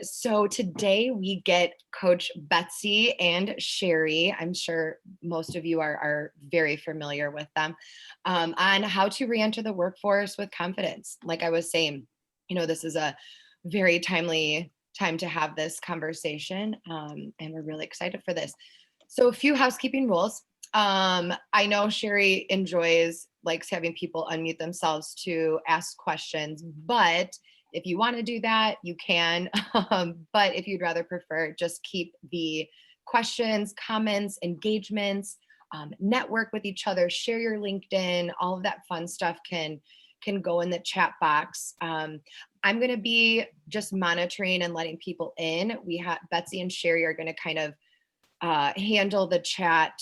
So today we get Coach Betsy and Shari. I'm sure most of you are very familiar with them, on how to re-enter the workforce with confidence. Like I was saying, this is a very timely time to have this conversation, and we're really excited for this. So a few housekeeping rules. I know Shari likes having people unmute themselves to ask questions, but if you want to do that, you can. But if you'd rather prefer, just keep the questions, comments, engagements, network with each other, share your LinkedIn, all of that fun stuff can go in the chat box. I'm going to be just monitoring and letting people in. Betsy and Shari are going to kind of handle the chat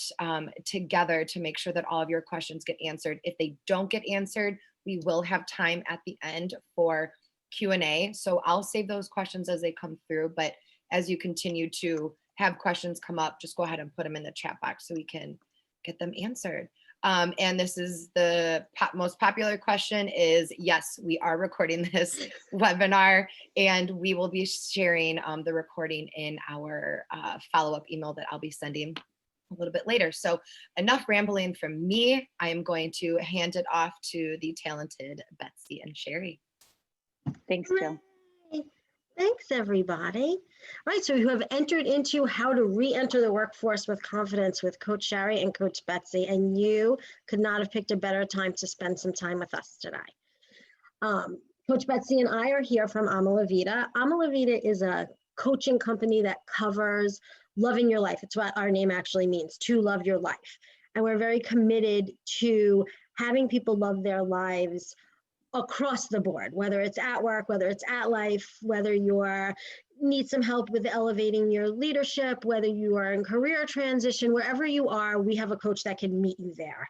together to make sure that all of your questions get answered. If they don't get answered, we will have time at the end for Q&A. So I'll save those questions as they come through, but as you continue to have questions come up, just go ahead and put them in the chat box so we can get them answered. And this is the most popular question is, yes, we are recording this webinar, and we will be sharing the recording in our follow-up email that I'll be sending a little bit later. So enough rambling from me. I am going to hand it off to the talented Betsy and Shari. Thanks, Jill. Thanks, everybody. All right, so you have entered into how to re-enter the workforce with confidence with Coach Shari and Coach Betsy, and you could not have picked a better time to spend some time with us today. Coach Betsy and I are here from Ama La Vida. Ama La Vida is a coaching company that covers loving your life. It's what our name actually means, to love your life. And we're very committed to having people love their lives across the board, whether it's at work, whether it's at life, whether you need some help with elevating your leadership, whether you are in career transition, wherever you are, we have a coach that can meet you there.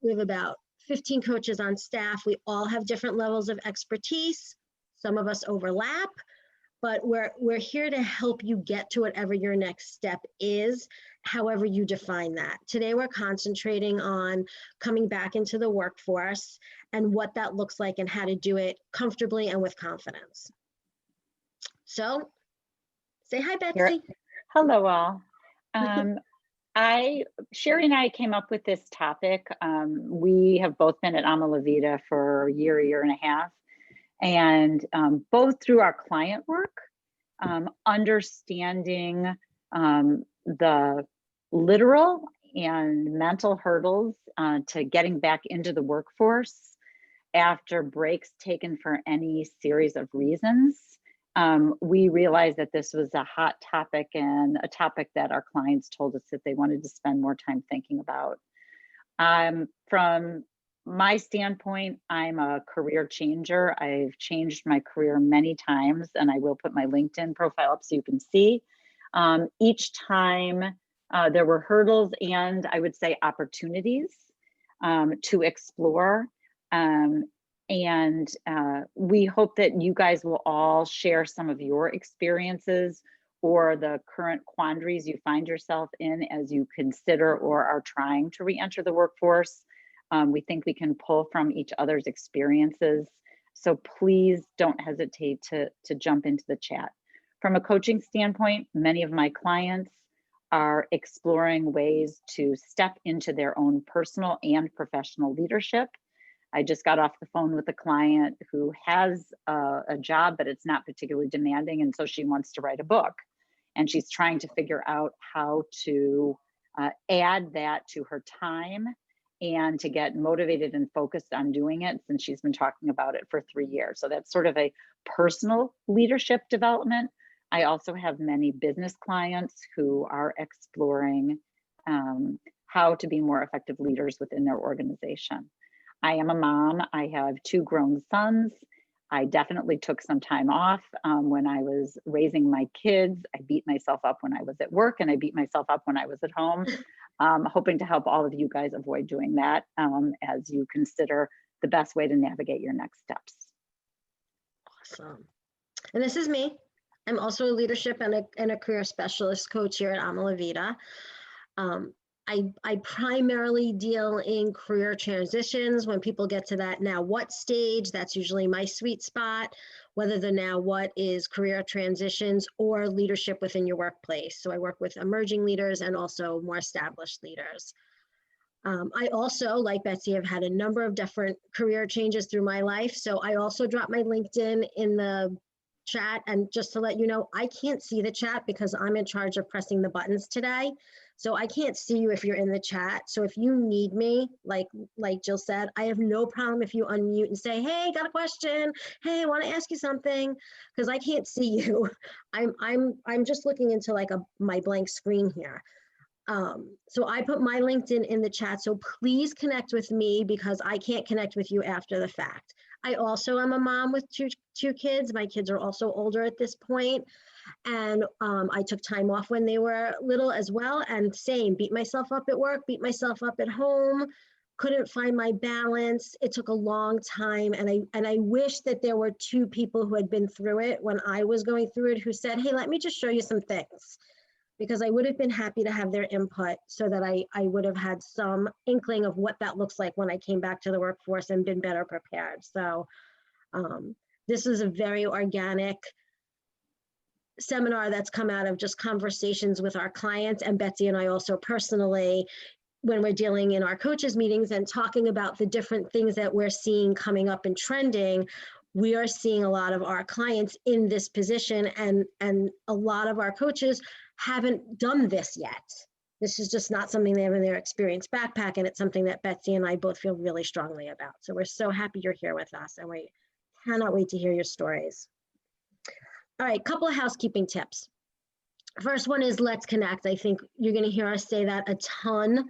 We have about 15 coaches on staff. We all have different levels of expertise. Some of us overlap, but we're here to help you get to whatever your next step is, however you define that. Today, we're concentrating on coming back into the workforce and what that looks like and how to do it comfortably and with confidence. So, say hi, Betsy. Hello, all. Shari and I came up with this topic. We have both been at Ama La Vida for a year and a half. And both through our client work, understanding the literal and mental hurdles to getting back into the workforce after breaks taken for any series of reasons, we realized that this was a hot topic and a topic that our clients told us that they wanted to spend more time thinking about. From my standpoint, I'm a career changer. I've changed my career many times, and I will put my LinkedIn profile up so you can see. Each time there were hurdles and I would say opportunities to explore. We hope that you guys will all share some of your experiences or the current quandaries you find yourself in as you consider or are trying to re-enter the workforce. We think we can pull from each other's experiences. So please don't hesitate to jump into the chat. From a coaching standpoint, many of my clients are exploring ways to step into their own personal and professional leadership. I just got off the phone with a client who has a job, but it's not particularly demanding. And so she wants to write a book. And she's trying to figure out how to add that to her time and to get motivated and focused on doing it, since she's been talking about it for 3 years. So that's sort of a personal leadership development. I also have many business clients who are exploring how to be more effective leaders within their organization. I am a mom. I have 2 grown sons. I definitely took some time off when I was raising my kids. I beat myself up when I was at work, and I beat myself up when I was at home. Hoping to help all of you guys avoid doing that as you consider the best way to navigate your next steps. Awesome. And this is me. I'm also a leadership and a career specialist coach here at Ama La Vida. I primarily deal in career transitions. When people get to that now what stage, that's usually my sweet spot, whether the now what is career transitions or leadership within your workplace. So I work with emerging leaders and also more established leaders. I also, like Betsy, have had a number of different career changes through my life. So I also dropped my LinkedIn in the chat. And just to let you know, I can't see the chat because I'm in charge of pressing the buttons today. So I can't see you if you're in the chat. So if you need me, like Jill said, I have no problem if you unmute and say, hey, got a question. Hey, I want to ask you something, because I can't see you. I'm just looking into like my blank screen here. So I put my LinkedIn in the chat. So please connect with me because I can't connect with you after the fact. I also am a mom with two kids. My kids are also older at this point. And I took time off when they were little as well. And same, beat myself up at work, beat myself up at home, couldn't find my balance. It took a long time. And I wish that there were two people who had been through it when I was going through it who said, hey, let me just show you some things. Because I would have been happy to have their input so that I would have had some inkling of what that looks like when I came back to the workforce and been better prepared. So this is a very organic seminar that's come out of just conversations with our clients, and Betsy and I also personally, when we're dealing in our coaches meetings and talking about the different things that we're seeing coming up and trending. We are seeing a lot of our clients in this position, and a lot of our coaches haven't done this yet. This is just not something they have in their experience backpack, and it's something that Betsy and I both feel really strongly about. So we're so happy you're here with us, and we cannot wait to hear your stories. All right, couple of housekeeping tips. First one is let's connect. I think you're going to hear us say that a ton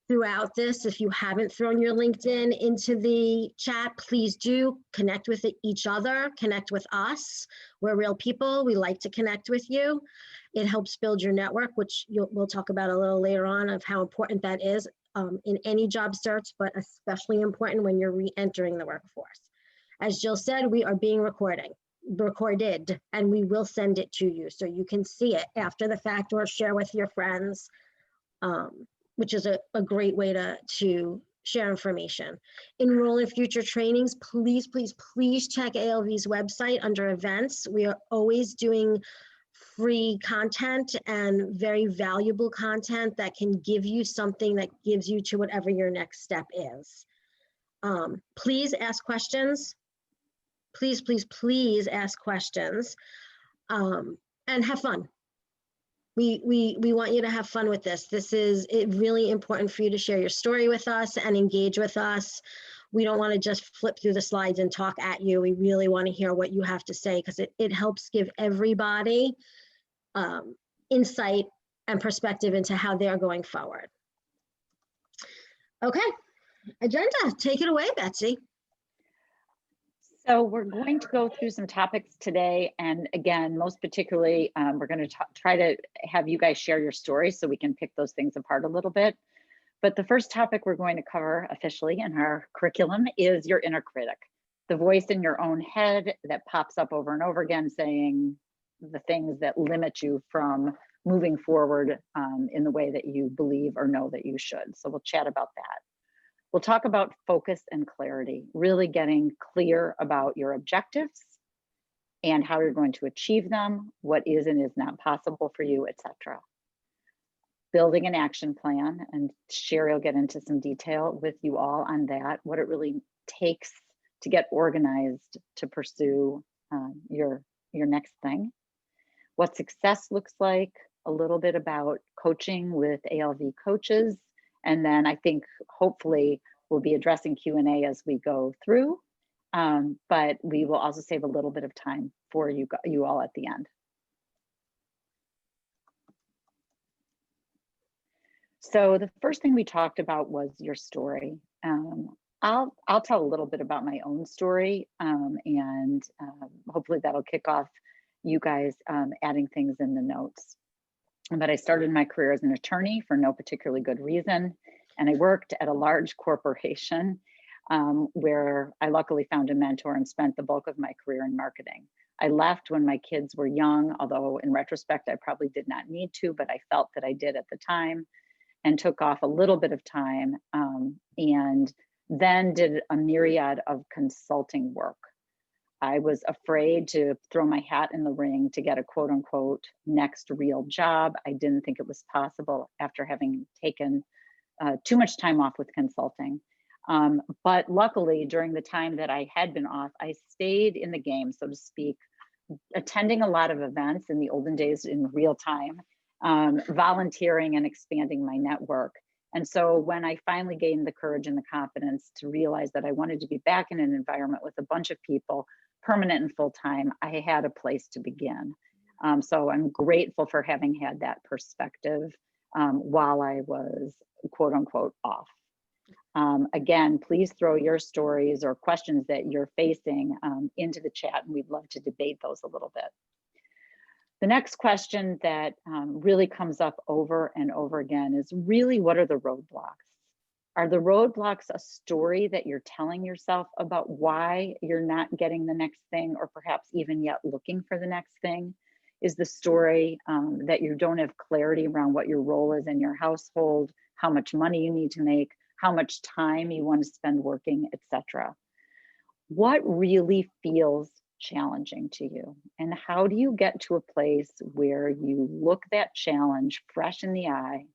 throughout this. If you haven't thrown your LinkedIn into the chat, please do connect with each other, connect with us. We're real people. We like to connect with you. It helps build your network, which we'll talk about a little later on of how important that is in any job search, but especially important when you're re-entering the workforce. As Jill said, we are being recorded, and we will send it to you so you can see it after the fact or share with your friends. Which is a great way to share information. Enroll in future trainings. Please, please, please check ALV's website under events. We are always doing free content and very valuable content that can give you something that gives you to whatever your next step is. Please ask questions. Please, please, please ask questions and have fun. We want you to have fun with this. This is really important for you to share your story with us and engage with us. We don't want to just flip through the slides and talk at you. We really want to hear what you have to say because it helps give everybody insight and perspective into how they're going forward. Okay, agenda, take it away, Betsy. So we're going to go through some topics today. And again, most particularly, we're going to try to have you guys share your stories so we can pick those things apart a little bit. But the first topic we're going to cover officially in our curriculum is your inner critic, the voice in your own head that pops up over and over again saying the things that limit you from moving forward in the way that you believe or know that you should. So we'll chat about that. We'll talk about focus and clarity, really getting clear about your objectives and how you're going to achieve them, what is and is not possible for you, etc. Building an action plan, and Shari will get into some detail with you all on that, what it really takes to get organized to pursue your next thing, what success looks like, a little bit about coaching with ALV coaches, and then I think hopefully we'll be addressing Q&A as we go through, but we will also save a little bit of time for you all at the end. So the first thing we talked about was your story. I'll tell a little bit about my own story, and hopefully that'll kick off you guys adding things in the notes. But I started my career as an attorney for no particularly good reason. And I worked at a large corporation where I luckily found a mentor and spent the bulk of my career in marketing. I left when my kids were young, although in retrospect, I probably did not need to, but I felt that I did at the time. and took off a little bit of time, and then did a myriad of consulting work. I was afraid to throw my hat in the ring to get a quote unquote next real job. I didn't think it was possible after having taken too much time off with consulting. But luckily, during the time that I had been off, I stayed in the game, so to speak, attending a lot of events in the olden days in real time, volunteering and expanding my network. And so when I finally gained the courage and the confidence to realize that I wanted to be back in an environment with a bunch of people, permanent and full-time, I had a place to begin. So I'm grateful for having had that perspective while I was quote unquote off. Again, please throw your stories or questions that you're facing into the chat, and we'd love to debate those a little bit. The next question that really comes up over and over again is really, what are the roadblocks? Are the roadblocks a story that you're telling yourself about why you're not getting the next thing, or perhaps even yet looking for the next thing? Is the story that you don't have clarity around what your role is in your household, how much money you need to make, how much time you want to spend working, etc.? What really feels challenging to you? And how do you get to a place where you look that challenge fresh in the eye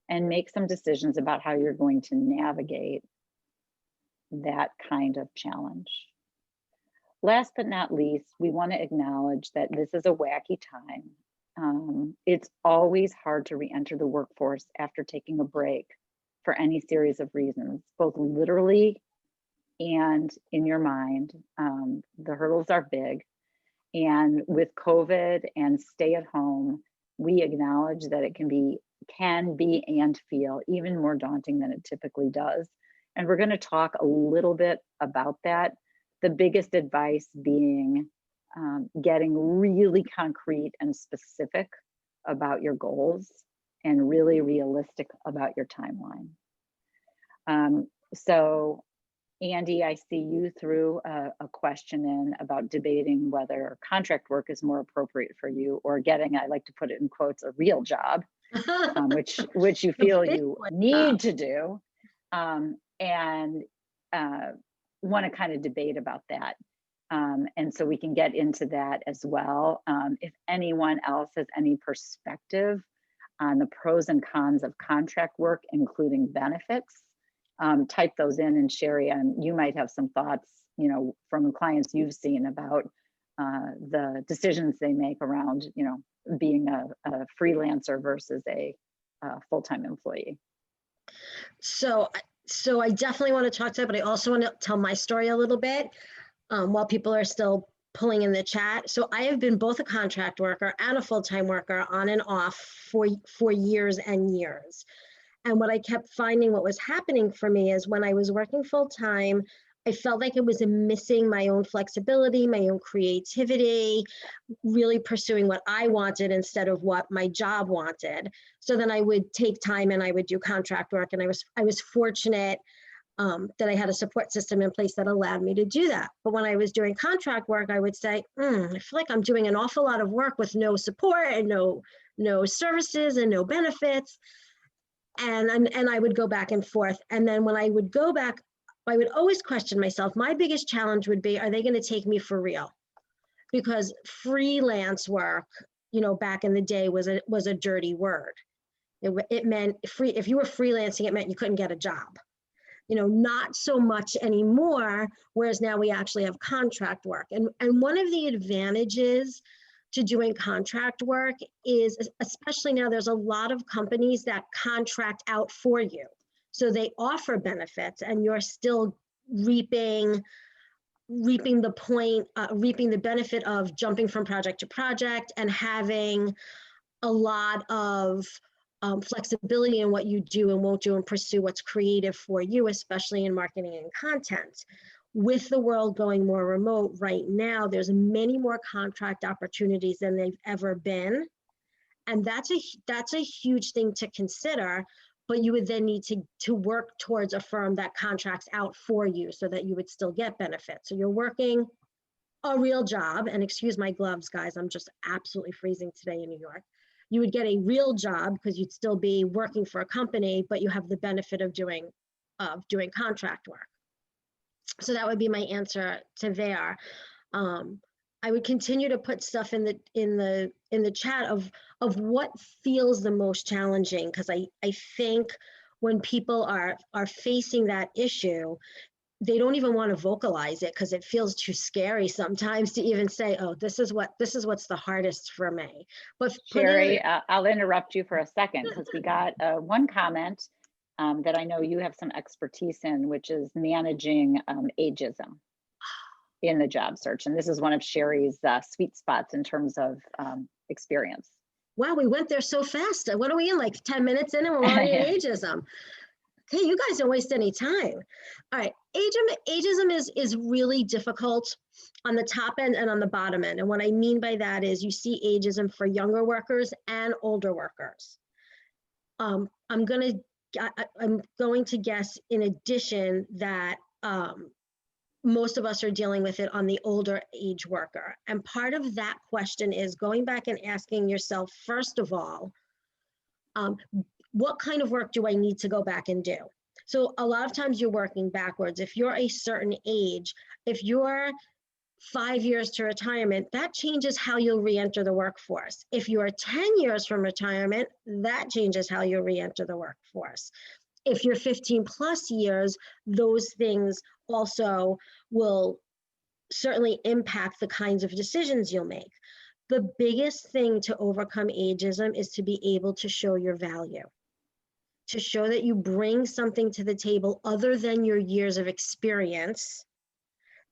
and make some decisions about how you're going to navigate that kind of challenge? Last but not least, we want to acknowledge that this is a wacky time. It's always hard to re-enter the workforce after taking a break for any series of reasons, both literally and in your mind. The hurdles are big. And with COVID and stay at home, we acknowledge that it can be and feel even more daunting than it typically does. And we're going to talk a little bit about that. The biggest advice being getting really concrete and specific about your goals and really realistic about your timeline. So Andy, I see you threw a question in about debating whether contract work is more appropriate for you, or getting, I like to put it in quotes, a real job, which you feel you need to do, and want to kind of debate about that. And so we can get into that as well. If anyone else has any perspective on the pros and cons of contract work, including benefits, type those in. And Shari, you might have some thoughts, from clients you've seen about the decisions they make around, being a freelancer versus a full-time employee. So I definitely want to talk to it, but I also want to tell my story a little bit while people are still pulling in the chat. So I have been both a contract worker and a full-time worker on and off for years and years. And what I kept finding, what was happening for me, is when I was working full-time, I felt like it was missing my own flexibility, my own creativity, really pursuing what I wanted instead of what my job wanted. So then I would take time and I would do contract work. And I was fortunate that I had a support system in place that allowed me to do that. But when I was doing contract work, I would say, I feel like I'm doing an awful lot of work with no support and no services and no benefits. And I would go back and forth. And then when I would go back, I would always question myself. My biggest challenge would be, are they going to take me for real? Because freelance work, back in the day was a dirty word. It meant if you were freelancing, it meant you couldn't get a job. Not so much anymore, whereas now we actually have contract work. And one of the advantages to doing contract work is, especially now, there's a lot of companies that contract out for you. So they offer benefits and you're still reaping the benefit of jumping from project to project and having a lot of flexibility in what you do and won't do and pursue what's creative for you, especially in marketing and content. With the world going more remote right now, there's many more contract opportunities than they've ever been. And that's a huge thing to consider, but you would then need to work towards a firm that contracts out for you so that you would still get benefits. So you're working a real job, and excuse my gloves, guys, I'm just absolutely freezing today in New York. you would get a real job because you'd still be working for a company, but you have the benefit of doing contract work. So that would be my answer to there. I would continue to put stuff in the chat of what feels the most challenging, because I think when people are facing that issue, they don't even want to vocalize it because it feels too scary sometimes to even say, oh, this is what's the hardest for me. But Shari, I'll interrupt you for a second because we got one comment that I know you have some expertise in, which is managing ageism in the job search. And this is one of Shari's sweet spots in terms of experience. Wow, we went there so fast. What are we in, like 10 minutes in and we're already at ageism? Okay, you guys don't waste any time. All right, ageism is really difficult on the top end and on the bottom end. And what I mean by that is you see ageism for younger workers and older workers. I'm going to guess in addition that most of us are dealing with it on the older age worker. And part of that question is going back and asking yourself, first of all, what kind of work do I need to go back and do? So a lot of times you're working backwards. If you're a certain age, if you're 5 years to retirement, that changes how you'll re-enter the workforce. If you're 10 years from retirement, that changes how you'll re-enter the workforce. If you're 15 plus years, those things also will certainly impact the kinds of decisions you'll make. The biggest thing to overcome ageism is to be able to show your value, to show that you bring something to the table other than your years of experience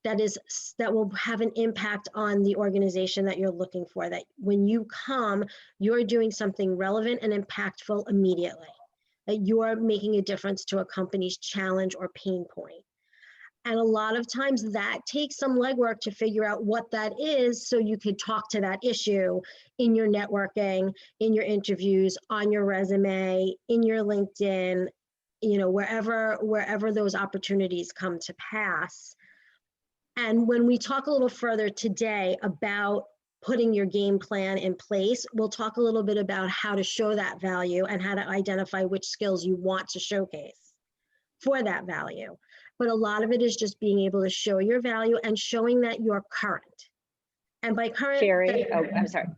that will have an impact on the organization that you're looking for, that when you come, you're doing something relevant and impactful immediately, that you're making a difference to a company's challenge or pain point. And a lot of times that takes some legwork to figure out what that is so you could talk to that issue in your networking, in your interviews, on your resume, in your LinkedIn, wherever those opportunities come to pass. And when we talk a little further today about putting your game plan in place, we'll talk a little bit about how to show that value and how to identify which skills you want to showcase for that value. But a lot of it is just being able to show your value and showing that you're current. And by current, Shari, I'm sorry.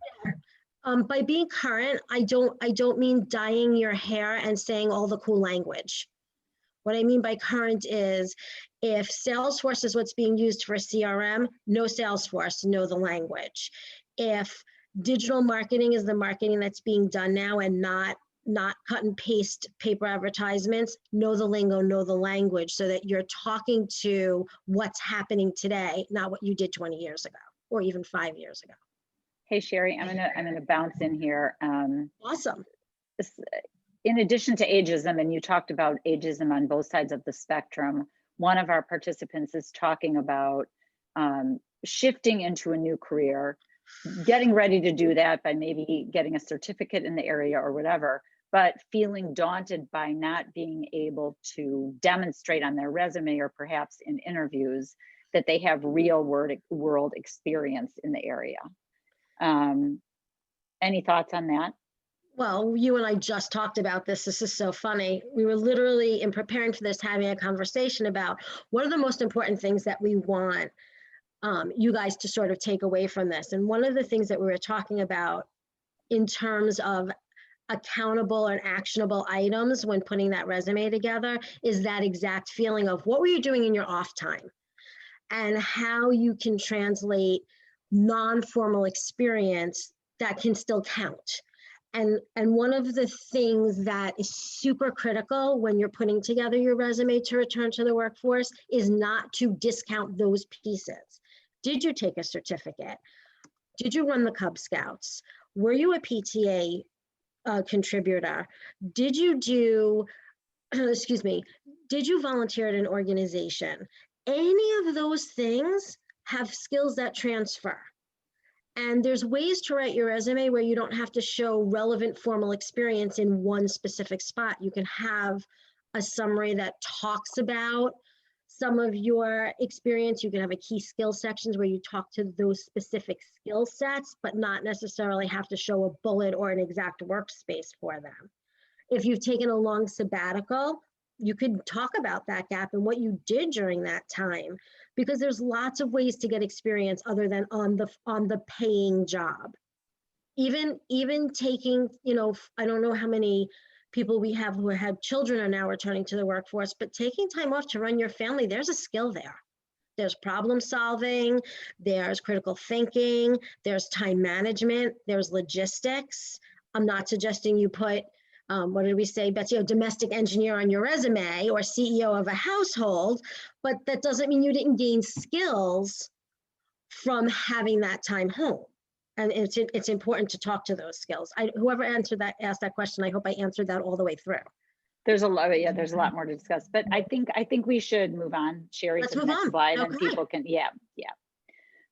By being current, I don't mean dyeing your hair and saying all the cool language. What I mean by current is if Salesforce is what's being used for CRM, know Salesforce, know the language. If digital marketing is the marketing that's being done now and not cut and paste paper advertisements, know the lingo, know the language, so that you're talking to what's happening today, not what you did 20 years ago or even 5 years ago. Hey, Shari, I'm gonna bounce in here. Awesome. In addition to ageism, and you talked about ageism on both sides of the spectrum, one of our participants is talking about shifting into a new career, getting ready to do that by maybe getting a certificate in the area or whatever, but feeling daunted by not being able to demonstrate on their resume or perhaps in interviews that they have real world experience in the area. Any thoughts on that? Well, you and I just talked about this. This is so funny. We were literally, in preparing for this, having a conversation about what are the most important things that we want you guys to sort of take away from this. And one of the things that we were talking about in terms of accountable and actionable items when putting that resume together is that exact feeling of what were you doing in your off time and how you can translate non-formal experience that can still count. And one of the things that is super critical when you're putting together your resume to return to the workforce is not to discount those pieces. Did you take a certificate? Did you run the Cub Scouts? Were you a PTA contributor? Did you do, did you volunteer at an organization? Any of those things have skills that transfer. And there's ways to write your resume where you don't have to show relevant formal experience in one specific spot. You can have a summary that talks about some of your experience. You can have a key skill sections where you talk to those specific skill sets, but not necessarily have to show a bullet or an exact workspace for them. If you've taken a long sabbatical, you could talk about that gap and what you did during that time, because there's lots of ways to get experience other than on the paying job. Even taking, I don't know how many people we have who had children are now returning to the workforce, but taking time off to run your family, there's a skill there. There's problem solving, there's critical thinking, there's time management, there's logistics. I'm not suggesting you put, what did we say, Betsy, a domestic engineer on your resume or CEO of a household, but that doesn't mean you didn't gain skills from having that time home. And it's important to talk to those skills. Whoever asked that question, I hope I answered that all the way through. There's a lot, there's a lot more to discuss, but I think we should move on, Shari, to the next slide, and people can, yeah.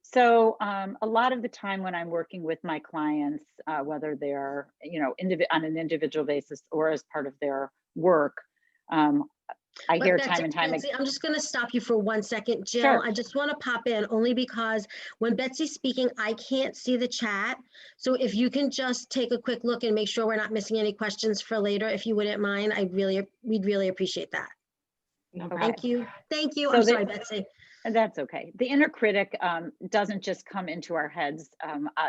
So a lot of the time when I'm working with my clients, whether they're, on an individual basis or as part of their work, I hear time and time again. I'm just going to stop you for 1 second, Jill. Sure. I just want to pop in only because when Betsy's speaking, I can't see the chat. So if you can just take a quick look and make sure we're not missing any questions for later, if you wouldn't mind, we'd really appreciate that. No problem. Thank you. Thank you. So I'm sorry, Betsy. That's okay. The inner critic doesn't just come into our heads,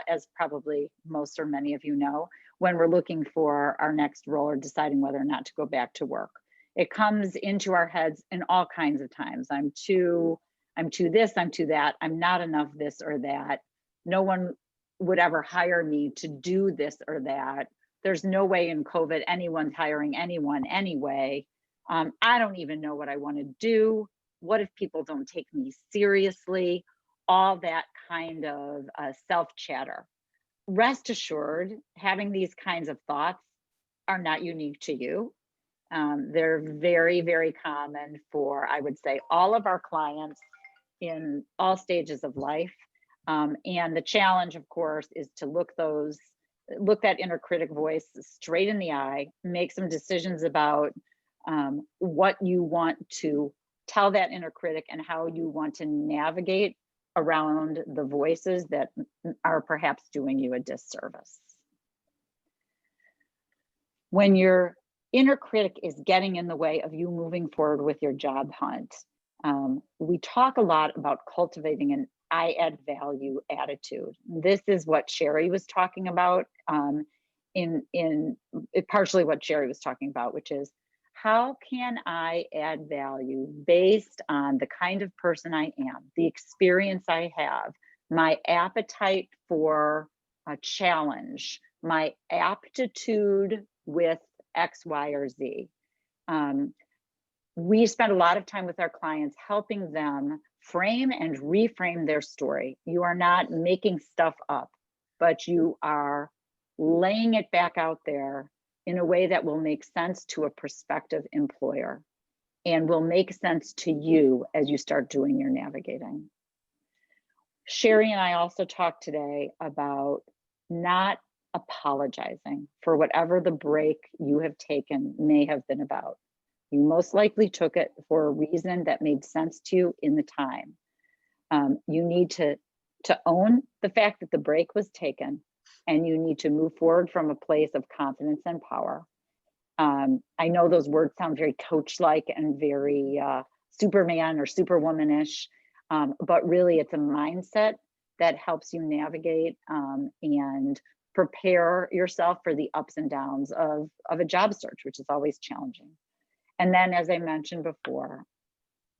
as probably most or many of you know, when we're looking for our next role or deciding whether or not to go back to work. It comes into our heads in all kinds of times. I'm too this, I'm too that, I'm not enough this or that. No one would ever hire me to do this or that. There's no way in COVID anyone's hiring anyone anyway. I don't even know what I want to do. What if people don't take me seriously? All that kind of self-chatter. Rest assured, having these kinds of thoughts are not unique to you. They're very, very common for, I would say, all of our clients in all stages of life. And the challenge, of course, is to look that inner critic voice straight in the eye, make some decisions about what you want to tell that inner critic and how you want to navigate around the voices that are perhaps doing you a disservice. When your inner critic is getting in the way of you moving forward with your job hunt, we talk a lot about cultivating an I add value attitude. This is what Shari was talking about, partially what Shari was talking about, which is, how can I add value based on the kind of person I am, the experience I have, my appetite for a challenge, my aptitude with X, Y, or Z. We spend a lot of time with our clients helping them frame and reframe their story. You are not making stuff up, but you are laying it back out there in a way that will make sense to a prospective employer and will make sense to you as you start doing your navigating. Shari and I also talked today about not apologizing for whatever the break you have taken may have been about. You most likely took it for a reason that made sense to you in the time. You need to own the fact that the break was taken, and you need to move forward from a place of confidence and power. I know those words sound very coach-like and very Superman or Superwoman-ish, but really it's a mindset that helps you navigate and prepare yourself for the ups and downs of a job search, which is always challenging. And then, as I mentioned before,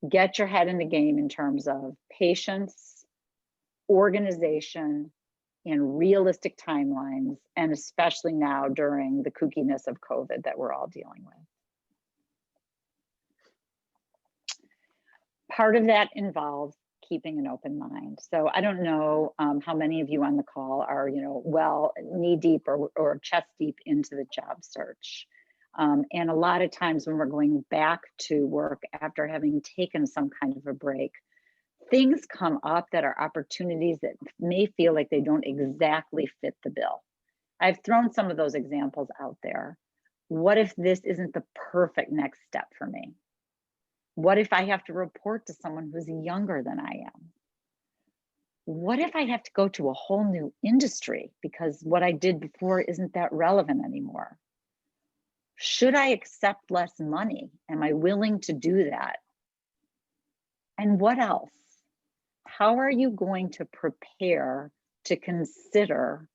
get your head in the game in terms of patience, organization, and realistic timelines, and especially now during the kookiness of COVID that we're all dealing with. Part of that involves keeping an open mind. So I don't know how many of you on the call are, well, knee deep or chest deep into the job search. And a lot of times when we're going back to work after having taken some kind of a break, things come up that are opportunities that may feel like they don't exactly fit the bill. I've thrown some of those examples out there. What if this isn't the perfect next step for me? What if I have to report to someone who's younger than I am? What if I have to go to a whole new industry because what I did before isn't that relevant anymore? Should I accept less money? Am I willing to do that? And what else? How are you going to prepare to consider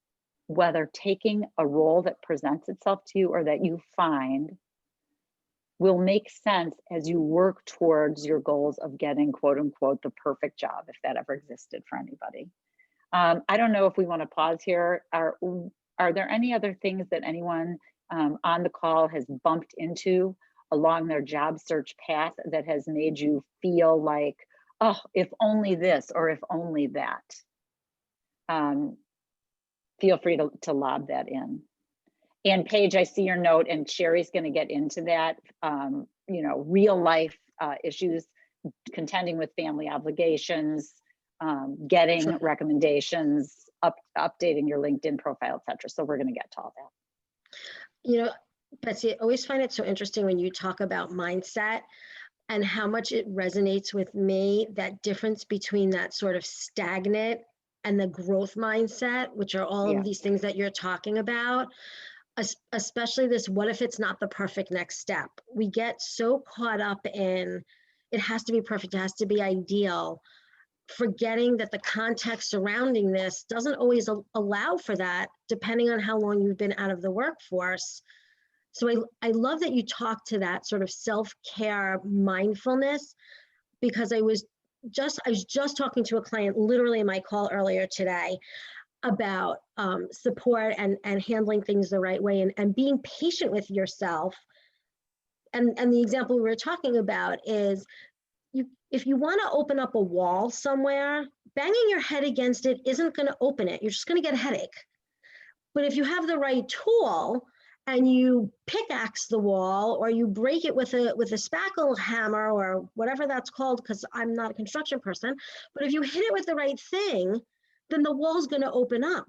whether taking a role that presents itself to you or that you find will make sense as you work towards your goals of getting, quote unquote, the perfect job, if that ever existed for anybody? I don't know if we want to pause here. Are there any other things that anyone on the call has bumped into along their job search path that has made you feel like, oh, if only this or if only that? Feel free to lob that in. And Paige, I see your note, and Shari's going to get into that. Real life issues, contending with family obligations, getting recommendations, updating your LinkedIn profile, etc. So we're going to get to all that. Betsy, I always find it so interesting when you talk about mindset and how much it resonates with me, that difference between that sort of stagnant and the growth mindset, which are all of these things that you're talking about. Especially this, what if it's not the perfect next step? We get so caught up in, it has to be perfect, it has to be ideal, forgetting that the context surrounding this doesn't always allow for that, depending on how long you've been out of the workforce. So I love that you talk to that sort of self-care mindfulness, because I was just talking to a client literally in my call earlier today about support and handling things the right way and being patient with yourself. And the example we were talking about is, if you want to open up a wall somewhere, banging your head against it isn't going to open it. You're just going to get a headache. But if you have the right tool and you pickaxe the wall, or you break it with a spackle hammer or whatever that's called, because I'm not a construction person, but if you hit it with the right thing, then the wall's going to open up.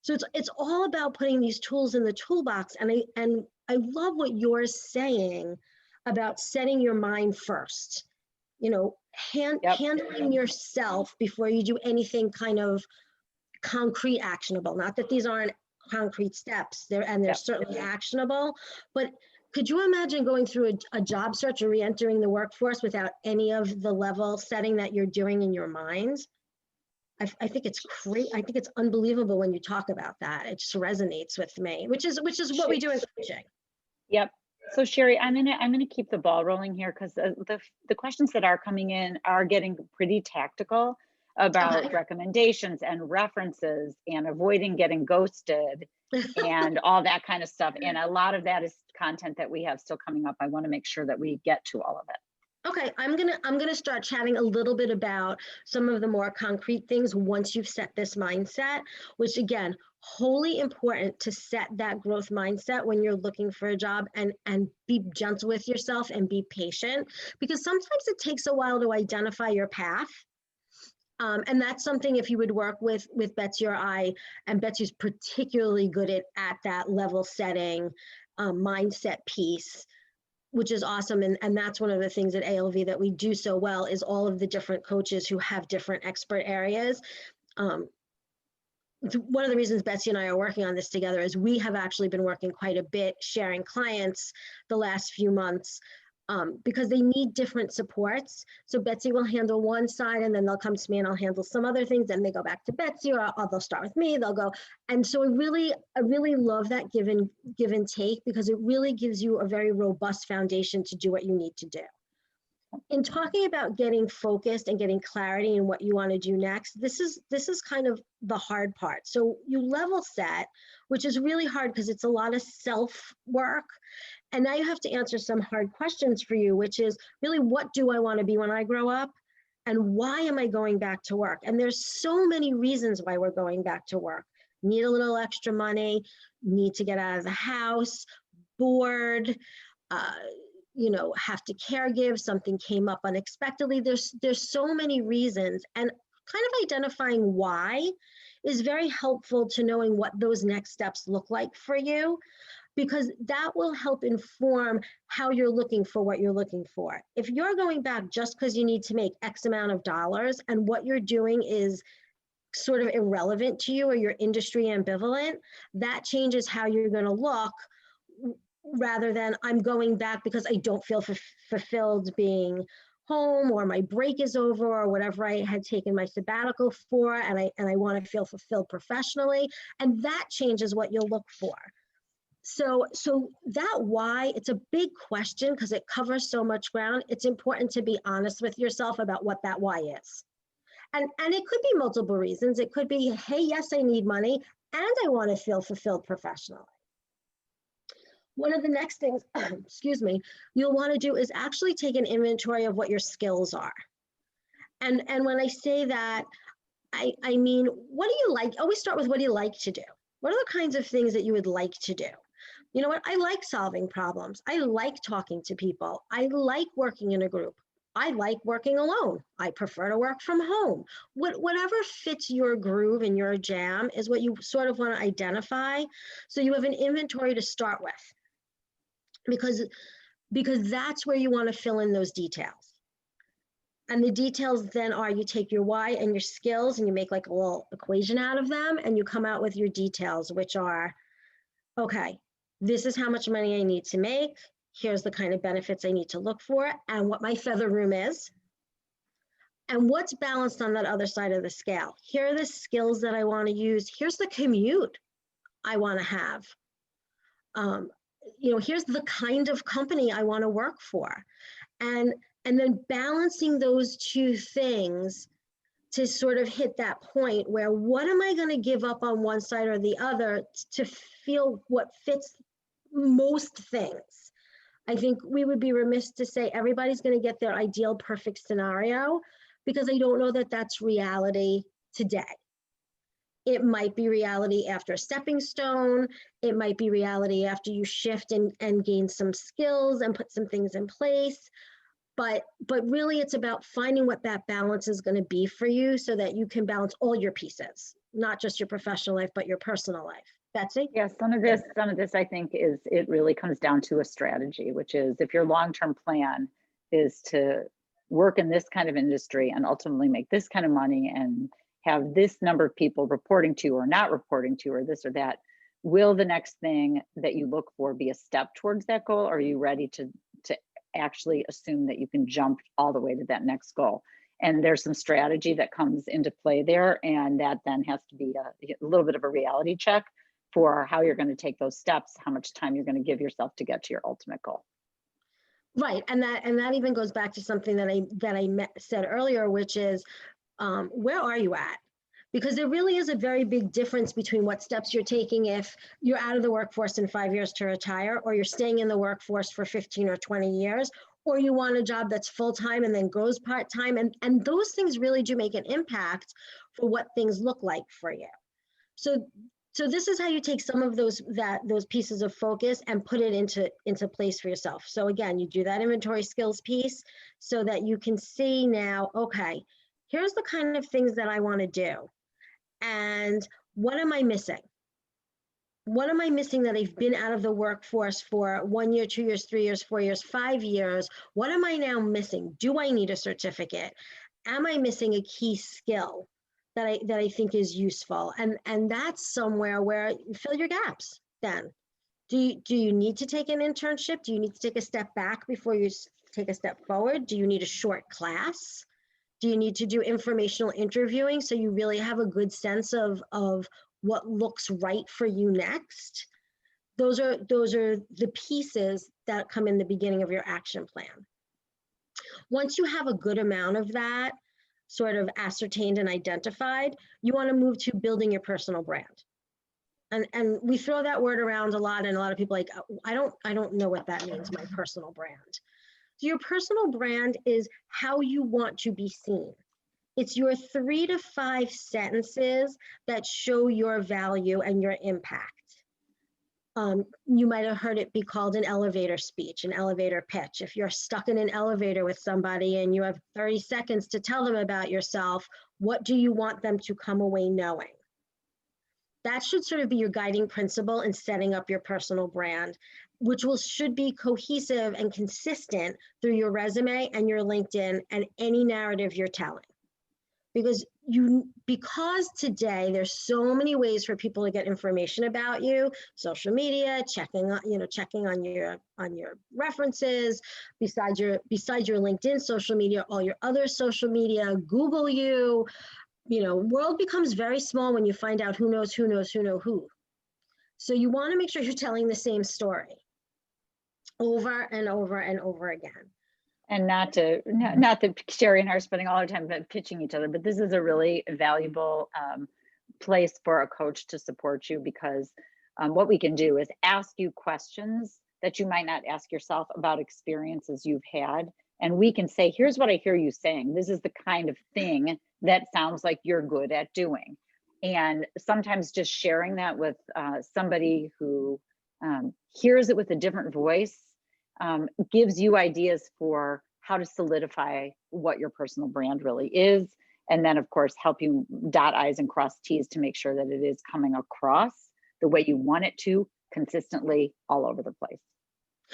So it's all about putting these tools in the toolbox. And I love what you're saying about setting your mind first. Handling yourself before you do anything kind of concrete, actionable. Not that these aren't concrete steps, they're certainly actionable. But could you imagine going through a job search or re-entering the workforce without any of the level setting that you're doing in your mind? I think it's great. I think it's unbelievable when you talk about that. It just resonates with me, which is what we do in coaching. Yep. So Shari, I'm gonna keep the ball rolling here, because the questions that are coming in are getting pretty tactical about recommendations and references and avoiding getting ghosted and all that kind of stuff. And a lot of that is content that we have still coming up. I want to make sure that we get to all of it. Okay, I'm gonna start chatting a little bit about some of the more concrete things once you've set this mindset, which again, wholly important to set that growth mindset when you're looking for a job, and be gentle with yourself and be patient, because sometimes it takes a while to identify your path. And that's something, if you would work with Betsy or I, and Betsy's particularly good at that level setting mindset piece, which is awesome. And that's one of the things at ALV that we do so well, is all of the different coaches who have different expert areas. One of the reasons Betsy and I are working on this together is we have actually been working quite a bit sharing clients the last few months, because they need different supports. So Betsy will handle one side, and then they'll come to me and I'll handle some other things. Then they go back to Betsy, or they'll start with me, they'll go. And so I really love that give and take, because it really gives you a very robust foundation to do what you need to do. In talking about getting focused and getting clarity in what you want to do next, this is kind of the hard part. So you level set, which is really hard because it's a lot of self work. And now you have to answer some hard questions for you, which is really, what do I want to be when I grow up? And why am I going back to work? And there's so many reasons why we're going back to work. Need a little extra money, need to get out of the house, bored, have to caregive, something came up unexpectedly. There's so many reasons, and kind of identifying why is very helpful to knowing what those next steps look like for you. because that will help inform how you're looking for what you're looking for. If you're going back just because you need to make X amount of dollars and what you're doing is sort of irrelevant to you or your industry ambivalent, that changes how you're going to look, rather than I'm going back because I don't feel fulfilled being home, or my break is over, or whatever I had taken my sabbatical for, and I want to feel fulfilled professionally, and that changes what you'll look for. So that why, it's a big question because it covers so much ground. It's important to be honest with yourself about what that why is. And it could be multiple reasons. It could be, hey, yes, I need money and I want to feel fulfilled professionally. One of the next things, excuse me, you'll want to do is actually take an inventory of what your skills are. And when I say that, I mean, what do you like? Always start with what do you like to do? What are the kinds of things that you would like to do? You know what? I like solving problems. I like talking to people. I like working in a group. I like working alone. I prefer to work from home. Whatever fits your groove and your jam is what you sort of want to identify. So you have an inventory to start with, because that's where you want to fill in those details. And the details then are, you take your why and your skills and you make like a little equation out of them, and you come out with your details, which are, okay, this is how much money I need to make. Here's the kind of benefits I need to look for and what my feather room is. And what's balanced on that other side of the scale. Here are the skills that I want to use. Here's the commute I want to have. You know, here's the kind of company I want to work for. And then balancing those two things to sort of hit that point where, what am I going to give up on one side or the other to feel what fits most things? I think we would be remiss to say everybody's going to get their ideal perfect scenario, because I don't know that that's reality today. It might be reality after a stepping stone. It might be reality after you shift and gain some skills and put some things in place. But really it's about finding what that balance is going to be for you, so that you can balance all your pieces, not just your professional life, but your personal life. Betsy? Yeah, some of this I think is, it really comes down to a strategy, which is, if your long-term plan is to work in this kind of industry and ultimately make this kind of money and have this number of people reporting to you or not reporting to you, or this or that, will the next thing that you look for be a step towards that goal? Or are you ready to actually assume that you can jump all the way to that next goal? And there's some strategy that comes into play there, and that then has to be a little bit of a reality check for how you're going to take those steps, how much time you're going to give yourself to get to your ultimate goal. Right, and that even goes back to something that I said earlier, which is, where are you at? Because there really is a very big difference between what steps you're taking if you're out of the workforce in 5 years to retire, or you're staying in the workforce for 15 or 20 years, or you want a job that's full-time and then goes part-time. And those things really do make an impact for what things look like for you. So this is how you take some of those pieces of focus and put it into place for yourself. So again, you do that inventory skills piece so that you can see now, okay, here's the kind of things that I want to do. And what am I missing? What am I missing that I've been out of the workforce for 1 year, 2 years, 3 years, 4 years, 5 years? What am I now missing? Do I need a certificate? Am I missing a key skill that I think is useful? And that's somewhere where you fill your gaps then. Do you need to take an internship? Do you need to take a step back before you take a step forward? Do you need a short class? Do you need to do informational interviewing so you really have a good sense of what looks right for you next? Those are the pieces that come in the beginning of your action plan. Once you have a good amount of that sort of ascertained and identified, you want to move to building your personal brand. And we throw that word around a lot, and a lot of people are like, I don't know what that means, my personal brand. So your personal brand is how you want to be seen. It's your 3 to 5 sentences that show your value and your impact. You might have heard it be called an elevator speech, an elevator pitch. If you're stuck in an elevator with somebody and you have 30 seconds to tell them about yourself, what do you want them to come away knowing? That should sort of be your guiding principle in setting up your personal brand, which should be cohesive and consistent through your resume and your LinkedIn and any narrative you're telling. Because today there's so many ways for people to get information about you: social media, checking on your references, besides your LinkedIn social media, all your other social media, Google you. World becomes very small when you find out who knows who knows who know who. So you want to make sure you're telling the same story over and over and over again. And not that Shari and I are spending all our time pitching each other, but this is a really valuable place for a coach to support you, because what we can do is ask you questions that you might not ask yourself about experiences you've had. And we can say, here's what I hear you saying. This is the kind of thing that sounds like you're good at doing. And sometimes just sharing that with somebody who hears it with a different voice gives you ideas for how to solidify what your personal brand really is. And then, of course, help you dot I's and cross T's to make sure that it is coming across the way you want it to, consistently all over the place.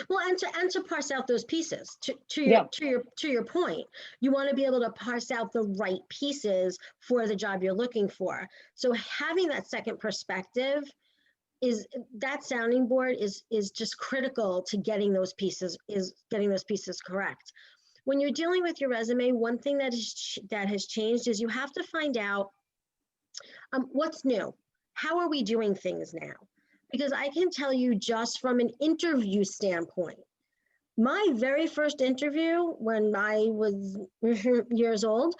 Well, and to parse out those pieces to your point, you want to be able to parse out the right pieces for the job you're looking for. So having that second perspective, that sounding board is just critical to getting those pieces correct. When you're dealing with your resume, one thing that has changed is you have to find out what's new. How are we doing things now? Because I can tell you, just from an interview standpoint, my very first interview when I was years old,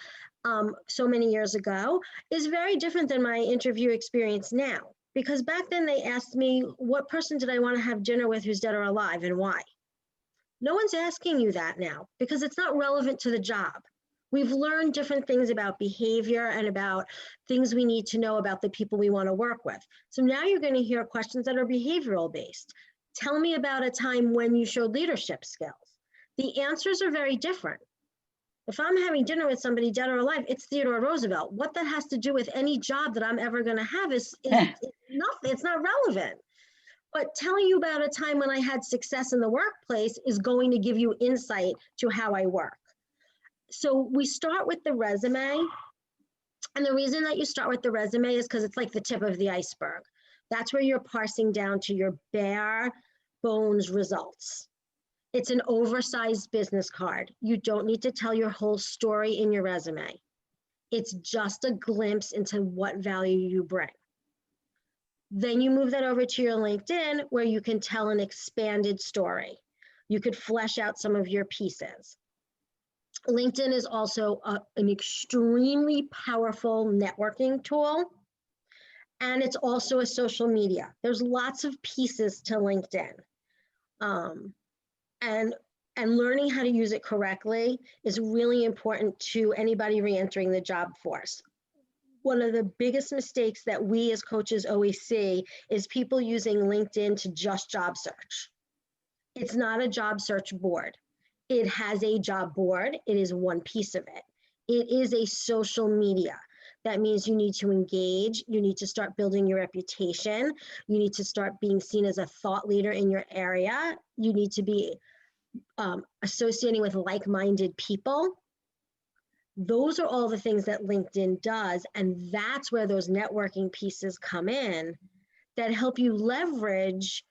so many years ago, is very different than my interview experience now. Because back then they asked me, what person did I want to have dinner with who's dead or alive, and why? No one's asking you that now, because it's not relevant to the job. We've learned different things about behavior and about things we need to know about the people we want to work with. So now you're going to hear questions that are behavioral based. Tell me about a time when you showed leadership skills. The answers are very different. If I'm having dinner with somebody dead or alive, it's Theodore Roosevelt. What that has to do with any job that I'm ever going to have is nothing. It's not relevant. But telling you about a time when I had success in the workplace is going to give you insight to how I work. So we start with the resume. And the reason that you start with the resume is because it's like the tip of the iceberg. That's where you're parsing down to your bare bones results. It's an oversized business card. You don't need to tell your whole story in your resume. It's just a glimpse into what value you bring. Then you move that over to your LinkedIn, where you can tell an expanded story. You could flesh out some of your pieces. LinkedIn is also an extremely powerful networking tool, and it's also a social media. There's lots of pieces to LinkedIn. And learning how to use it correctly is really important to anybody re-entering the job force. One of the biggest mistakes that we as coaches always see is people using LinkedIn to just job search. It's not a job search board. It has a job board. It is one piece of it. It is a social media. That means you need to engage. You need to start building your reputation. You need to start being seen as a thought leader in your area. You need to be associating with like-minded people. Those are all the things that LinkedIn does. And that's where those networking pieces come in that help you leverage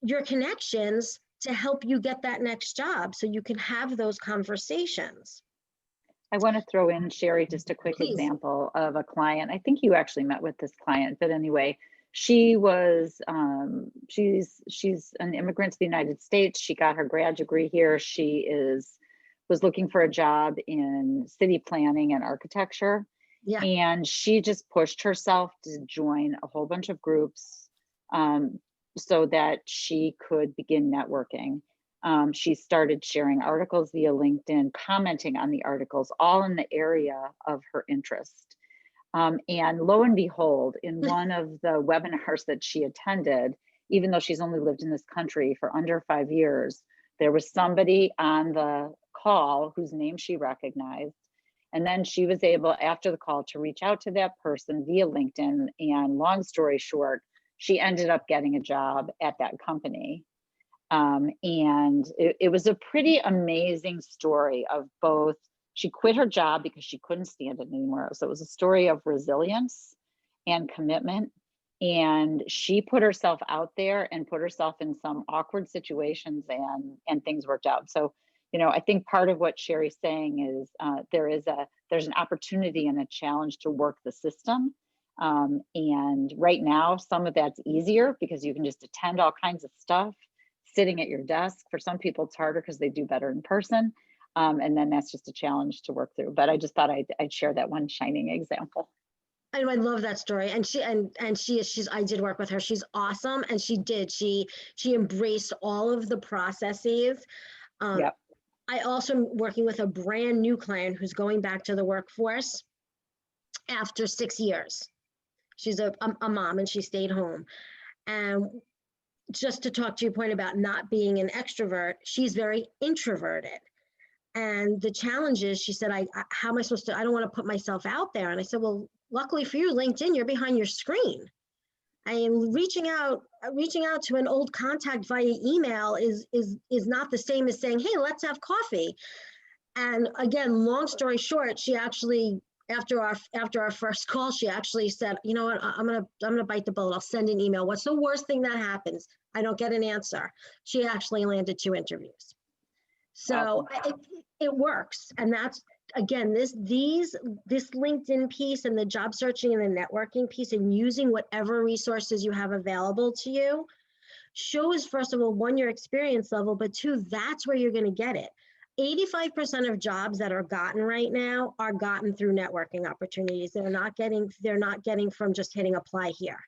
your connections to help you get that next job so you can have those conversations. I want to throw in, Shari, just a quick example of a client. I think you actually met with this client, but anyway, she was, she's an immigrant to the United States. She got her grad degree here. She was looking for a job in city planning and architecture. Yeah. And she just pushed herself to join a whole bunch of groups so that she could begin networking. She started sharing articles via LinkedIn, commenting on the articles, all in the area of her interest. And lo and behold, in one of the webinars that she attended, even though she's only lived in this country for under 5 years, there was somebody on the call whose name she recognized. And then she was able, after the call, to reach out to that person via LinkedIn. And long story short, she ended up getting a job at that company. And it was a pretty amazing story of both. She quit her job because she couldn't stand it anymore. So it was a story of resilience and commitment. And she put herself out there and put herself in some awkward situations, and things worked out. So, you know, I think part of what Shari's saying is there's an opportunity and a challenge to work the system. And right now, some of that's easier because you can just attend all kinds of stuff sitting at your desk. For some people, it's harder because they do better in person. And then that's just a challenge to work through. But I just thought I'd share that one shining example. I love that story. And she's I did work with her. She's awesome. And she embraced all of the processes. Yep. I also am working with a brand new client who's going back to the workforce after 6 years. She's a mom and she stayed home. And just to talk to your point about not being an extrovert, she's very introverted. And the challenge is, she said, how am I supposed to, I don't want to put myself out there. And I said, well, luckily for you, LinkedIn, you're behind your screen. I am reaching out to an old contact via email is not the same as saying, hey, let's have coffee. And again, long story short, she actually, after our first call, she actually said, you know what, I'm gonna bite the bullet. I'll send an email. What's the worst thing that happens? I don't get an answer. She actually landed 2 interviews. So it works. And that's, again, this LinkedIn piece and the job searching and the networking piece and using whatever resources you have available to you shows, first of all, 1, your experience level, but 2, that's where you're going to get it. 85% of jobs that are gotten right now are gotten through networking opportunities. They're not getting from just hitting apply here.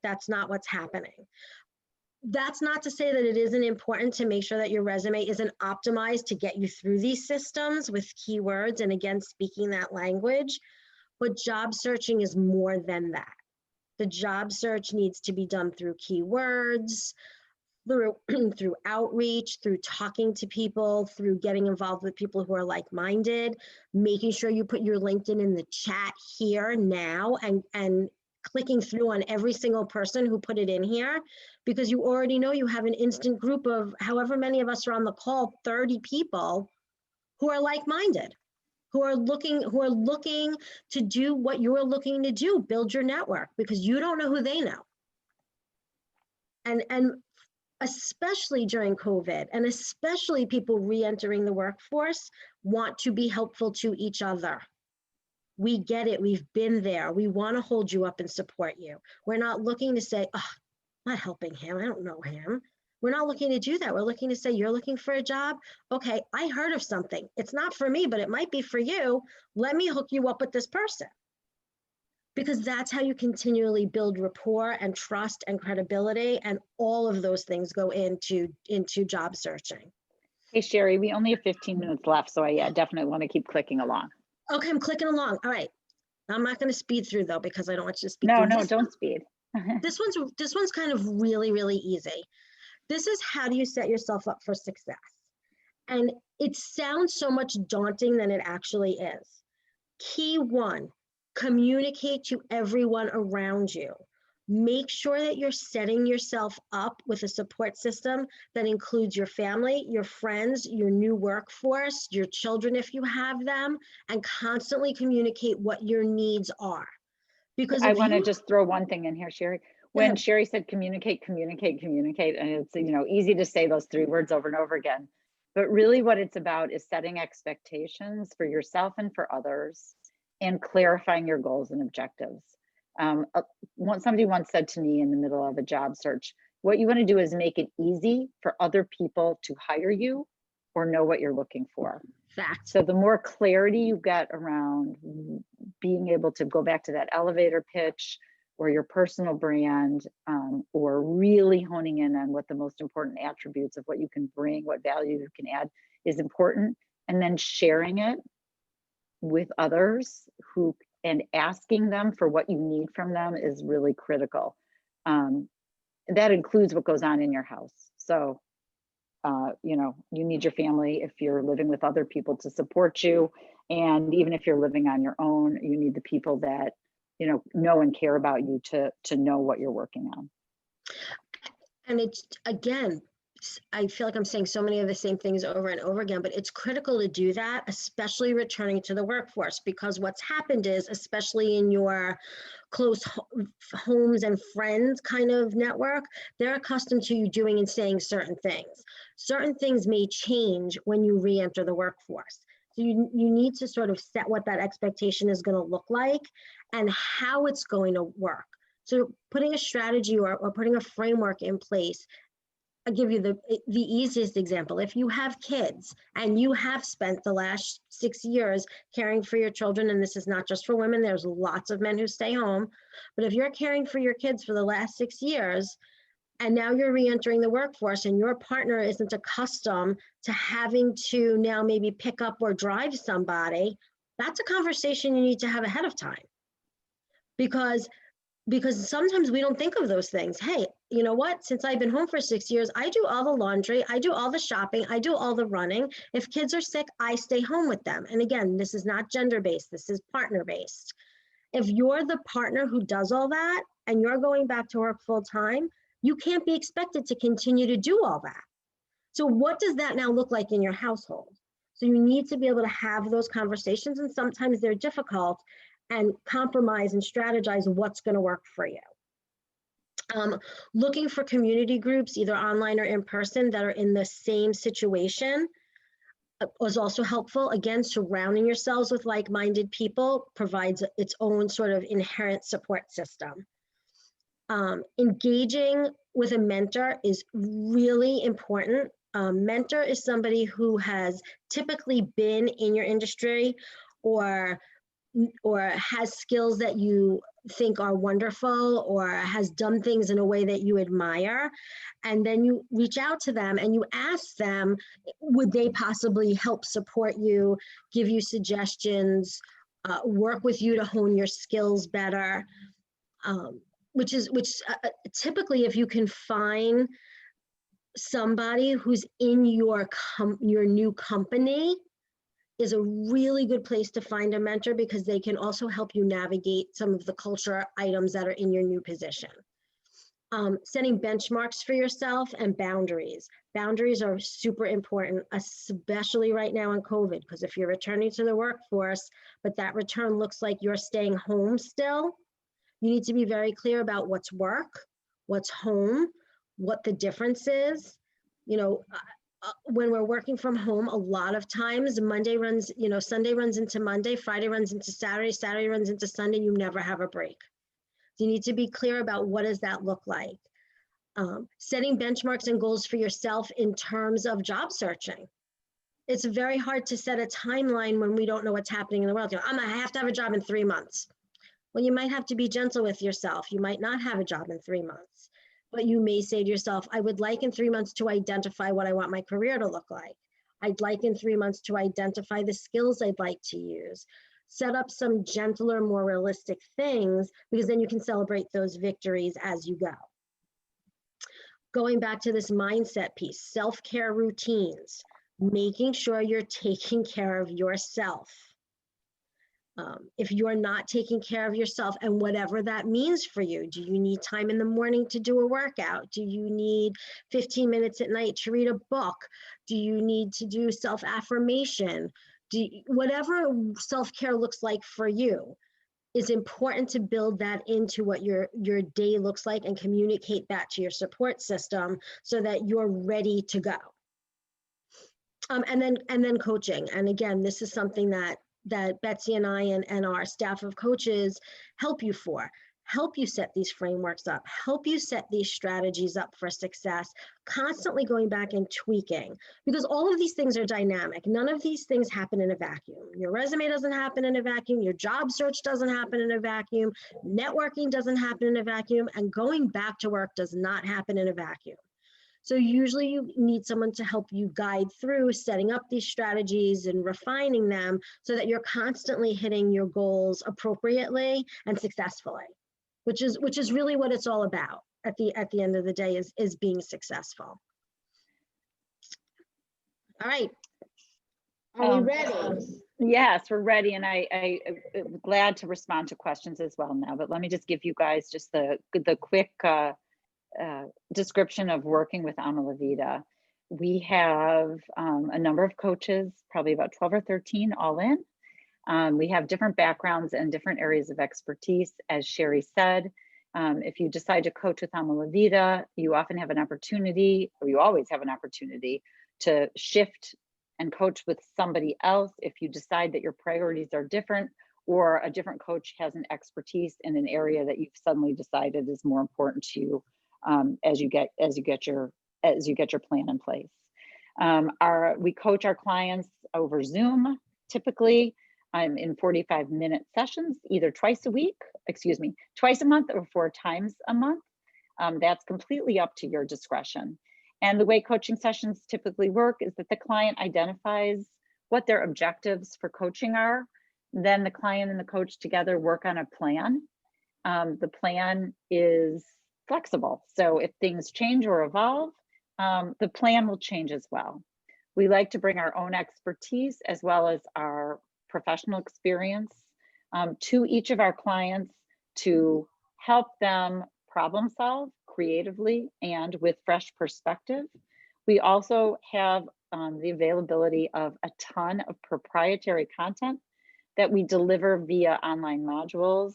That's not what's happening. That's not to say that it isn't important to make sure that your resume isn't optimized to get you through these systems with keywords and, again, speaking that language, but job searching is more than that. The job search needs to be done through keywords, through outreach, through talking to people, through getting involved with people who are like-minded, making sure you put your LinkedIn in the chat here now and clicking through on every single person who put it in here, because you already know you have an instant group of however many of us are on the call, 30 people who are like-minded, who are looking to do what you're looking to do, build your network, because you don't know who they know. And especially during COVID, and especially people re-entering the workforce, want to be helpful to each other. We get it. We've been there. We want to hold you up and support you. We're not looking to say, oh, I'm not helping him. I don't know him. We're not looking to do that. We're looking to say, you're looking for a job? Okay, I heard of something. It's not for me, but it might be for you. Let me hook you up with this person. Because that's how you continually build rapport and trust and credibility, and all of those things go into job searching. Hey, Shari, we only have 15 minutes left, so I definitely want to keep clicking along. Okay, I'm clicking along. All right. I'm not going to speed through though, because I don't want you to speed No, through. no, don't speed. This one's kind of really, really easy. This is, how do you set yourself up for success? And it sounds so much daunting than it actually is. Key 1, communicate to everyone around you. Make sure that you're setting yourself up with a support system that includes your family, your friends, your new workforce, your children if you have them, and constantly communicate what your needs are. Because I want to just throw one thing in here, Shari. When Yeah. Shari said communicate, and it's, you know, easy to say those 3 words over and over again, but really what it's about is setting expectations for yourself and for others, and clarifying your goals and objectives. Somebody once said to me in the middle of a job search, what you want to do is make it easy for other people to hire you or know what you're looking for. Fact. So the more clarity you get around being able to go back to that elevator pitch or your personal brand, or really honing in on what the most important attributes of what you can bring, what value you can add is important, and then sharing it with others and asking them for what you need from them is really critical. That includes what goes on in your house. So you need your family if you're living with other people to support you. And even if you're living on your own, you need the people that, know and care about you to know what you're working on. And it's, again, I feel like I'm saying so many of the same things over and over again, but it's critical to do that, especially returning to the workforce, because what's happened is, especially in your close homes and friends kind of network, they're accustomed to you doing and saying certain things. Certain things may change when you re-enter the workforce. So you need to sort of set what that expectation is going to look like and how it's going to work. So putting a strategy or putting a framework in place. I'll give you the easiest example. If you have kids and you have spent the last 6 years caring for your children, and this is not just for women, there's lots of men who stay home, but if you're caring for your kids for the last 6 years, and now you're re-entering the workforce and your partner isn't accustomed to having to now maybe pick up or drive somebody, that's a conversation you need to have ahead of time. Because sometimes we don't think of those things. Hey, you know what? Since I've been home for 6 years, I do all the laundry, I do all the shopping, I do all the running. If kids are sick, I stay home with them. And again, this is not gender-based, this is partner-based. If you're the partner who does all that and you're going back to work full-time, you can't be expected to continue to do all that. So what does that now look like in your household? So you need to be able to have those conversations, and sometimes they're difficult, and compromise and strategize what's going to work for you. Looking for community groups, either online or in person, that are in the same situation is also helpful. Again, surrounding yourselves with like-minded people provides its own sort of inherent support system. Engaging with a mentor is really important. Mentor is somebody who has typically been in your industry or has skills that you think are wonderful, or has done things in a way that you admire. And then you reach out to them and you ask them, would they possibly help support you, give you suggestions, work with you to hone your skills better, which typically, if you can find somebody who's in your new company, is a really good place to find a mentor, because they can also help you navigate some of the culture items that are in your new position. Setting benchmarks for yourself and boundaries. Boundaries are super important, especially right now in COVID, because if you're returning to the workforce, but that return looks like you're staying home still, you need to be very clear about what's work, what's home, what the difference is. When we're working from home, a lot of times Sunday runs into Monday, Friday runs into Saturday, Saturday runs into Sunday, you never have a break. So you need to be clear about what does that look like. Setting benchmarks and goals for yourself in terms of job searching. It's very hard to set a timeline when we don't know what's happening in the world. I have to have a job in 3 months. Well, you might have to be gentle with yourself. You might not have a job in 3 months. But you may say to yourself, I would like in 3 months to identify what I want my career to look like. I'd like in 3 months to identify the skills I'd like to use. Set up some gentler, more realistic things, because then you can celebrate those victories as you go. Going back to this mindset piece, self-care routines, making sure you're taking care of yourself. If you're not taking care of yourself, and whatever that means for you, do you need time in the morning to do a workout? Do you need 15 minutes at night to read a book? Do you need to do self-affirmation? Whatever self-care looks like for you, is important to build that into what your day looks like and communicate that to your support system so that you're ready to go. And then coaching. And again, this is something that Betsy and I and our staff of coaches help you set these frameworks up, help you set these strategies up for success, constantly going back and tweaking, because all of these things are dynamic. None of these things happen in a vacuum. Your resume doesn't happen in a vacuum. Your job search doesn't happen in a vacuum. Networking doesn't happen in a vacuum. And going back to work does not happen in a vacuum. So usually you need someone to help you guide through setting up these strategies and refining them so that you're constantly hitting your goals appropriately and successfully, which is really what it's all about at the end of the day, is being successful. All right. Are we ready? Yes, we're ready, and I'm glad to respond to questions as well now. But let me just give you guys just the quick description of working with Ama La Vida. We have a number of coaches, probably about 12 or 13 all in. We have different backgrounds and different areas of expertise. As Shari said, if you decide to coach with Ama La Vida, you often have an opportunity, or you always have an opportunity, to shift and coach with somebody else if you decide that your priorities are different, or a different coach has an expertise in an area that you've suddenly decided is more important to you as you get your plan in place. We coach our clients over Zoom, typically in 45-minute sessions, either twice a month or 4 times a month. That's completely up to your discretion. And the way coaching sessions typically work is that the client identifies what their objectives for coaching are. Then the client and the coach together work on a plan. The plan is flexible. So if things change or evolve, the plan will change as well. We like to bring our own expertise as well as our professional experience to each of our clients to help them problem solve creatively and with fresh perspective. We also have the availability of a ton of proprietary content that we deliver via online modules.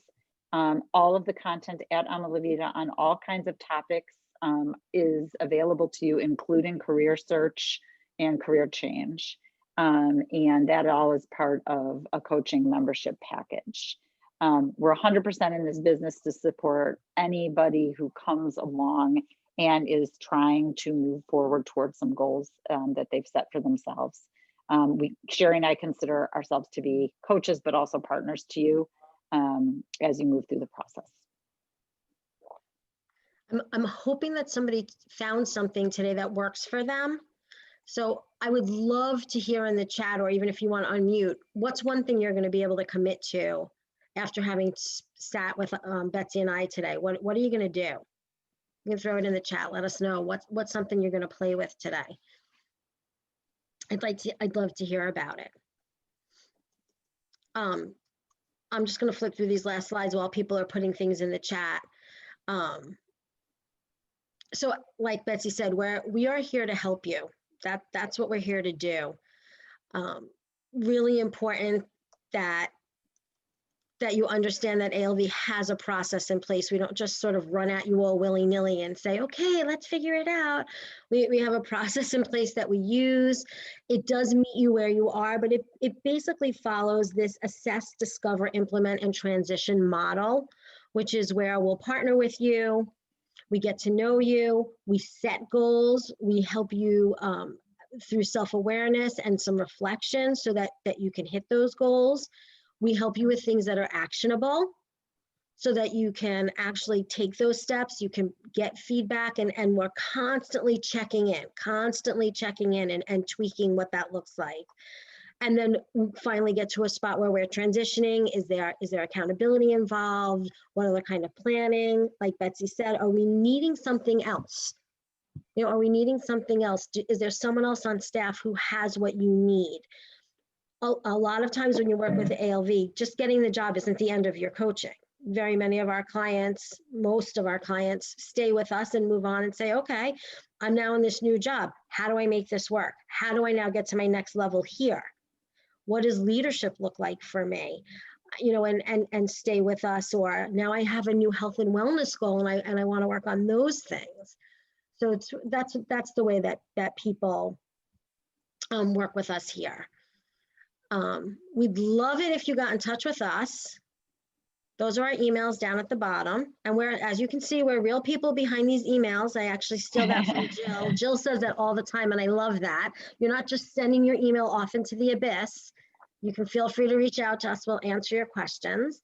All of the content at Ama La Vida on all kinds of topics is available to you, including career search and career change. And that all is part of a coaching membership package. We're 100% in this business to support anybody who comes along and is trying to move forward towards some goals that they've set for themselves. Shari and I consider ourselves to be coaches, but also partners to you as you move through the process. I'm hoping that somebody found something today that works for them. So I would love to hear in the chat, or even if you want to unmute, what's one thing you're going to be able to commit to after having sat with Betsy and I today? What are you going to do? You can throw it in the chat. Let us know what's something you're going to play with today. I'd love to hear about it. I'm just going to flip through these last slides while people are putting things in the chat. So like Betsy said, we are here to help you. That's what we're here to do. Really important that you understand that ALV has a process in place. We don't just sort of run at you all willy-nilly and say, okay, let's figure it out. We have a process in place that we use. It does meet you where you are, but it basically follows this assess, discover, implement, and transition model, which is where we'll partner with you. We get to know you, we set goals, we help you through self-awareness and some reflection so that you can hit those goals. We help you with things that are actionable so that you can actually take those steps, you can get feedback, and we're constantly checking in and tweaking what that looks like. And then we finally get to a spot where we're transitioning. Is there accountability involved? What other kind of planning? Like Betsy said, are we needing something else? Are we needing something else? Is there someone else on staff who has what you need? A lot of times when you work with the ALV, just getting the job isn't the end of your coaching. Very many of our clients, most of our clients, stay with us and move on and say, okay, I'm now in this new job. How do I make this work? How do I now get to my next level here? What does leadership look like for me? And stay with us. Or now I have a new health and wellness goal and I want to work on those things. So that's the way that people work with us here. We'd love it if you got in touch with us. Those are our emails down at the bottom. And as you can see, we're real people behind these emails. I actually steal that from Jill. Jill says that all the time, and I love that. You're not just sending your email off into the abyss. You can feel free to reach out to us. We'll answer your questions.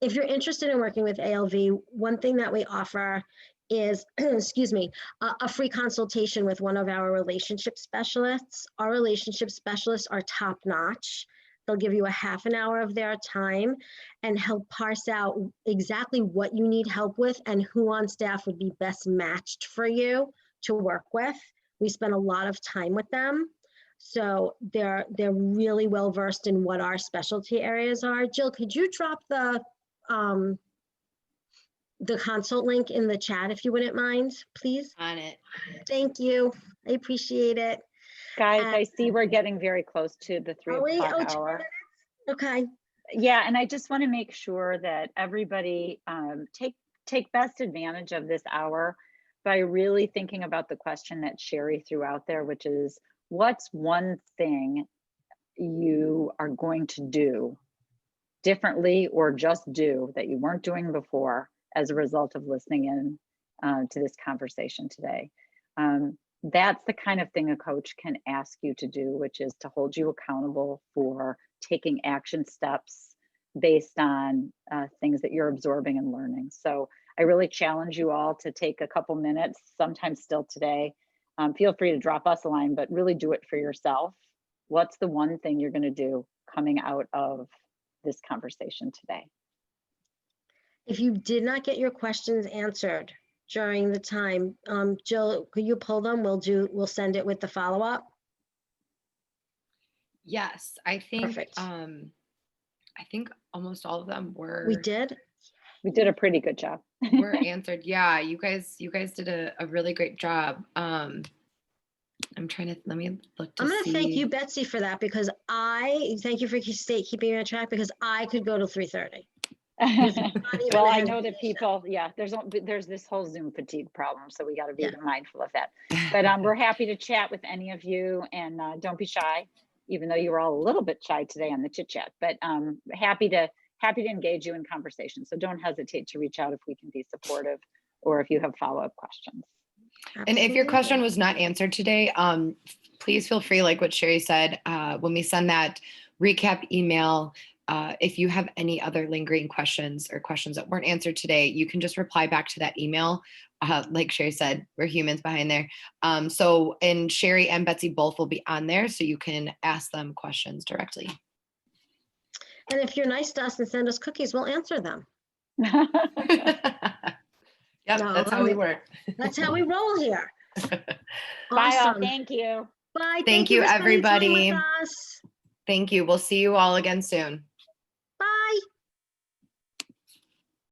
If you're interested in working with ALV, one thing that we offer is, excuse me, a free consultation with one of our relationship specialists. Our relationship specialists are top-notch. They'll give you a half an hour of their time and help parse out exactly what you need help with and who on staff would be best matched for you to work with. We spend a lot of time with them. So they're really well versed in what our specialty areas are. Jill, could you drop the consult link in the chat if you wouldn't mind, please? On it. Thank you. I appreciate it. Guys, I see we're getting very close to the 3 Are we? o'clock Oh, 2 hour. minutes? Okay. Yeah, and I just want to make sure that everybody take best advantage of this hour by really thinking about the question that Shari threw out there, which is, what's one thing you are going to do differently or just do that you weren't doing before as a result of listening in to this conversation today? That's the kind of thing a coach can ask you to do, which is to hold you accountable for taking action steps based on things that you're absorbing and learning. So I really challenge you all to take a couple minutes, sometime still today. Feel free to drop us a line, but really do it for yourself. What's the one thing you're going to do coming out of this conversation today? If you did not get your questions answered during the time, Jill, could you pull them? We'll send it with the follow-up. Yes, I think Perfect. I think almost all of them were. We did. We did a pretty good job. Were answered. Yeah, you guys did a really great job. I'm trying to, let me look to I'm going to thank see. you, Betsy, for that, because thank you for keeping me on track, because I could go till 3:30. Well, I know that people, yeah, there's this whole Zoom fatigue problem, so we got to be mindful of that. But we're happy to chat with any of you, and don't be shy, even though you were all a little bit shy today on the chit chat. But happy to engage you in conversation. So don't hesitate to reach out if we can be supportive, or if you have follow-up questions. And if your question was not answered today, please feel free, like what Shari said, when we send that recap email, if you have any other lingering questions or questions that weren't answered today, you can just reply back to that email. Like Shari said, we're humans behind there. And Shari and Betsy both will be on there, so you can ask them questions directly. And if you're nice to us and send us cookies, we'll answer them. Yep, that's how we work. That's how we roll here. Bye all. Awesome. Thank you. Bye. Thank you, for spending time everybody. with us. Thank you. We'll see you all again soon.